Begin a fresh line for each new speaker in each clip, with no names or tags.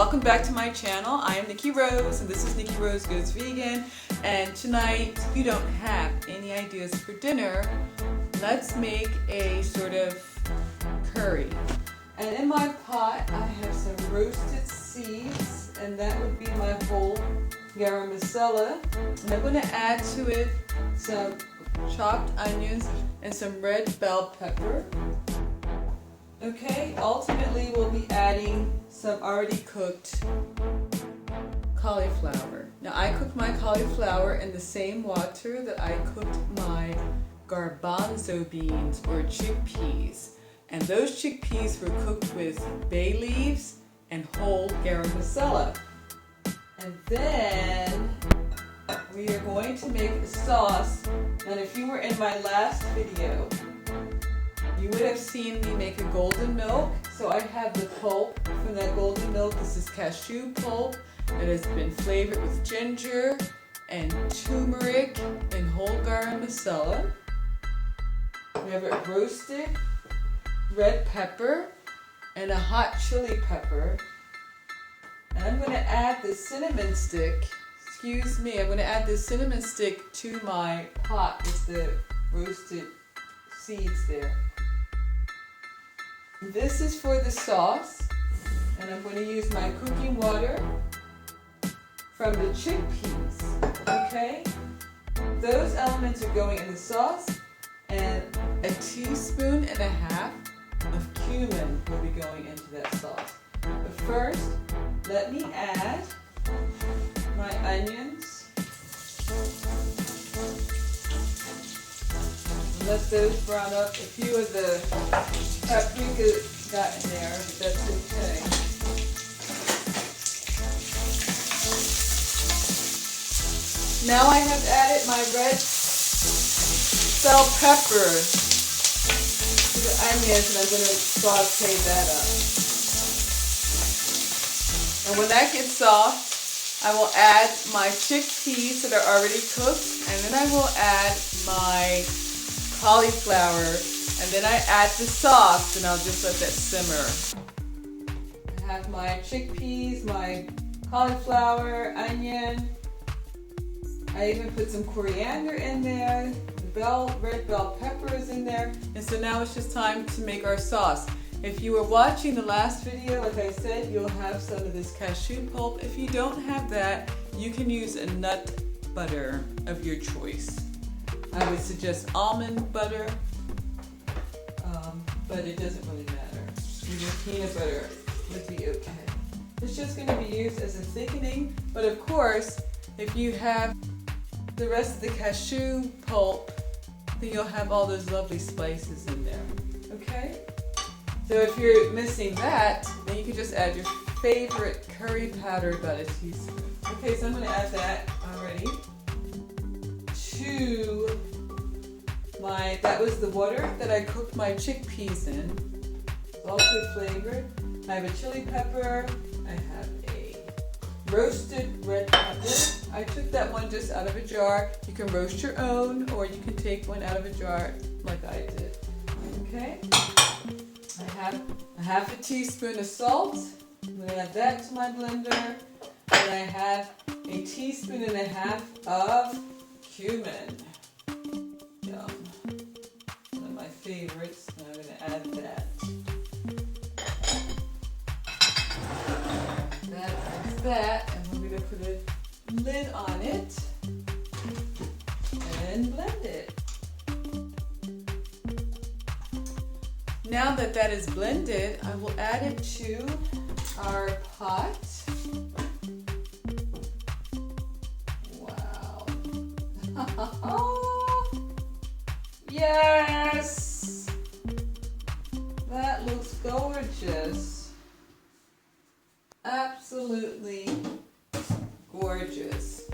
welcome back to my channel. I am Nikki Rose and this is Nikki Rose Goes Vegan. And tonight, if you don't have any ideas for dinner, let's make a sort of curry. And in my pot, I have some roasted seeds, and that would be my whole garam masala. And I'm going to add to it some chopped onions and some red bell pepper. Okay, ultimately we'll be adding some already cooked cauliflower. Now I cooked my cauliflower in the same water that I cooked my garbanzo beans or chickpeas. And those chickpeas were cooked with bay leaves and whole garam masala. And then we are going to make a sauce. And if you were in my last video, you would have seen me make a golden milk. So I have the pulp from that golden milk. This is cashew pulp that has been flavored with ginger and turmeric and whole garam masala. We have a roasted red pepper and a hot chili pepper. And I'm going to add the cinnamon stick. Excuse me, I'm going to add the cinnamon stick to my pot with the roasted seeds there. This is for the sauce, and I'm going to use my cooking water from the chickpeas, okay? Those elements are going in the sauce, and a teaspoon and a half of cumin will be going into that sauce. But first, let me add my onions. Let those brown up. A few of the paprika got in there, but that's okay. Now I have added my red bell pepper to the onions, and I'm going to saute that up. And when that gets soft, I will add my chickpeas that are already cooked, and then I will add my cauliflower, and then I add the sauce, and I'll just let that simmer. I have my chickpeas, my cauliflower, onion. I even put some coriander in there. The red bell pepper is in there. And so now it's just time to make our sauce. If you were watching the last video, like I said, you'll have some of this cashew pulp. If you don't have that, you can use a nut butter of your choice. I would suggest almond butter, but it doesn't really matter. Even peanut butter would be okay. It's just going to be used as a thickening, but of course, if you have the rest of the cashew pulp, then you'll have all those lovely spices in there, okay? So if you're missing that, then you can just add your favorite curry powder, about a teaspoon. Okay, so I'm going to add that already to that was the water that I cooked my chickpeas in. It's also flavored. I have a chili pepper. I have a roasted red pepper. I took that one just out of a jar. You can roast your own, or you can take one out of a jar like I did. Okay. I have a half a teaspoon of salt. I'm going to add that to my blender. And I have a teaspoon and a half of cumin. Yum. One of my favorites. And I'm going to add that. That, and we're going to put a lid on it and blend it. Now that that is blended, I will add it to our pot. Wow. Yes! That looks gorgeous. Absolutely gorgeous.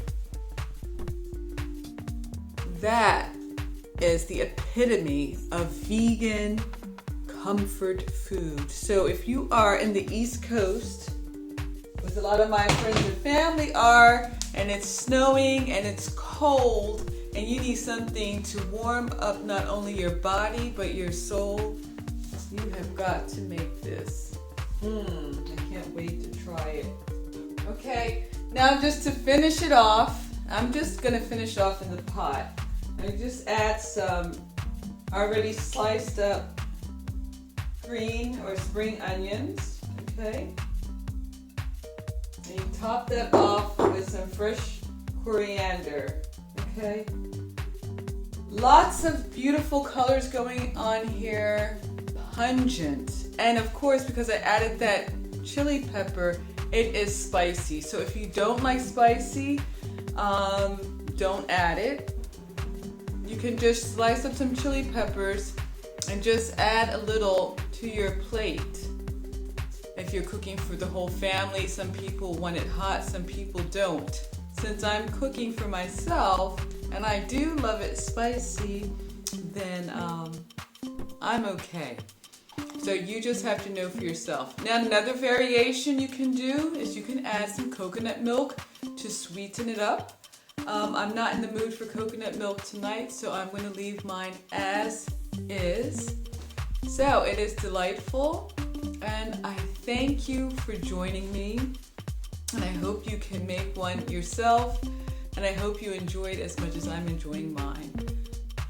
That is the epitome of vegan comfort food. So if you are in the East Coast, as a lot of my friends and family are, and it's snowing and it's cold, and you need something to warm up not only your body but your soul, you have got to make this. I can't wait to try it. Okay, now just to finish it off, I'm just gonna finish off in the pot. I just add some already sliced up green or spring onions, okay? And you top that off with some fresh coriander, okay? Lots of beautiful colors going on here, pungent. And of course, because I added that chili pepper, it is spicy. So if you don't like spicy, don't add it. You can just slice up some chili peppers and just add a little to your plate. If you're cooking for the whole family, some people want it hot, some people don't. Since I'm cooking for myself and I do love it spicy, then I'm okay. So you just have to know for yourself. Now another variation you can do is you can add some coconut milk to sweeten it up. I'm not in the mood for coconut milk tonight, so I'm going to leave mine as is. So it is delightful, and I thank you for joining me, and I hope you can make one yourself, and I hope you enjoy it as much as I'm enjoying mine.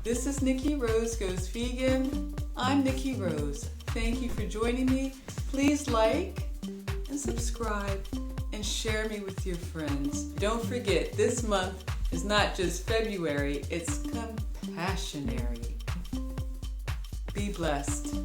This is Nikki Rose Goes Vegan. I'm Nikki Rose. Thank you for joining me. Please like and subscribe and share me with your friends. Don't forget, this month is not just February, it's compassionary. Be blessed.